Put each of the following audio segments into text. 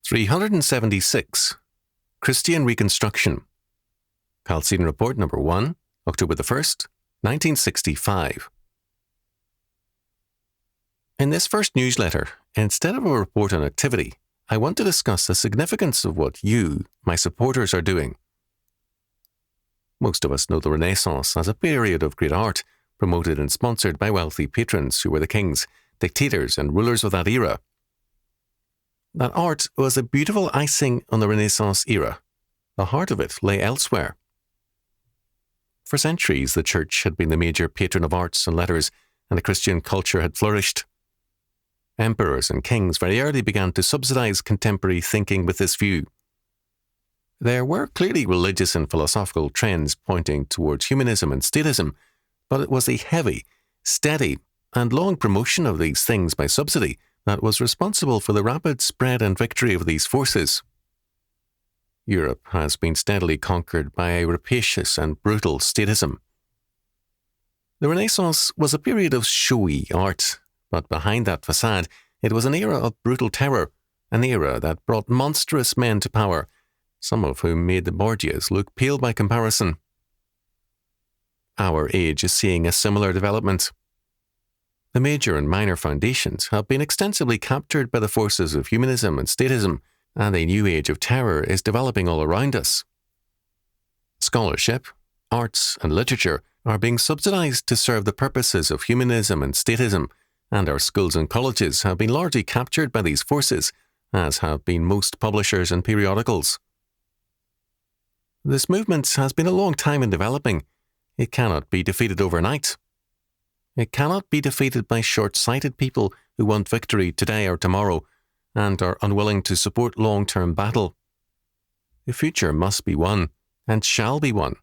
376. Christian Reconstruction. Chalcedon Report Number 1, October the 1st, 1965. In this first newsletter, instead of a report on activity, I want to discuss the significance of what you, my supporters, are doing. Most of us know the Renaissance as a period of great art, promoted and sponsored by wealthy patrons who were the kings, dictators, and rulers of that era. That art was a beautiful icing on the Renaissance era. The heart of it lay elsewhere. For centuries, the Church had been the major patron of arts and letters, and the Christian culture had flourished. Emperors and kings very early began to subsidize contemporary thinking with this view. There were clearly religious and philosophical trends pointing towards humanism and statism, but it was the heavy, steady, and long promotion of these things by subsidy that was responsible for the rapid spread and victory of these forces. Europe has been steadily conquered by a rapacious and brutal statism. The Renaissance was a period of showy art, but behind that facade, it was an era of brutal terror, an era that brought monstrous men to power, some of whom made the Borgias look pale by comparison. Our age is seeing a similar development. The major and minor foundations have been extensively captured by the forces of humanism and statism, and a new age of terror is developing all around us. Scholarship, arts, and literature are being subsidized to serve the purposes of humanism and statism, and our schools and colleges have been largely captured by these forces, as have been most publishers and periodicals. This movement has been a long time in developing. It cannot be defeated overnight. It cannot be defeated by short-sighted people who want victory today or tomorrow and are unwilling to support long-term battle. The future must be won, and shall be won,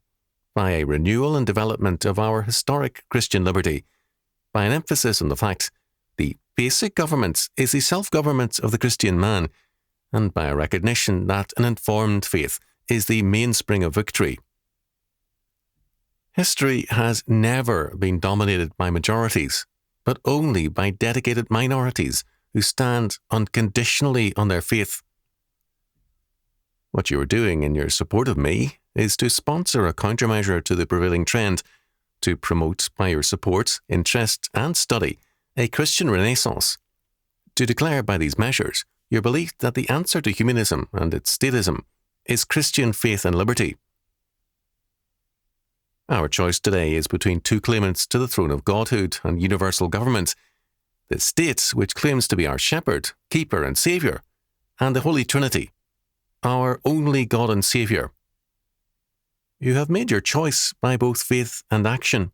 by a renewal and development of our historic Christian liberty, by an emphasis on the fact the basic government is the self-government of the Christian man, and by a recognition that an informed faith is the mainspring of victory. History has never been dominated by majorities, but only by dedicated minorities who stand unconditionally on their faith. What you are doing in your support of me is to sponsor a countermeasure to the prevailing trend, to promote by your support, interest, and study a Christian Renaissance, to declare by these measures your belief that the answer to humanism and its statism is Christian faith and liberty. Our choice today is between two claimants to the throne of Godhood and universal government, the state which claims to be our shepherd, keeper, and saviour, and the Holy Trinity, our only God and Saviour. You have made your choice by both faith and action.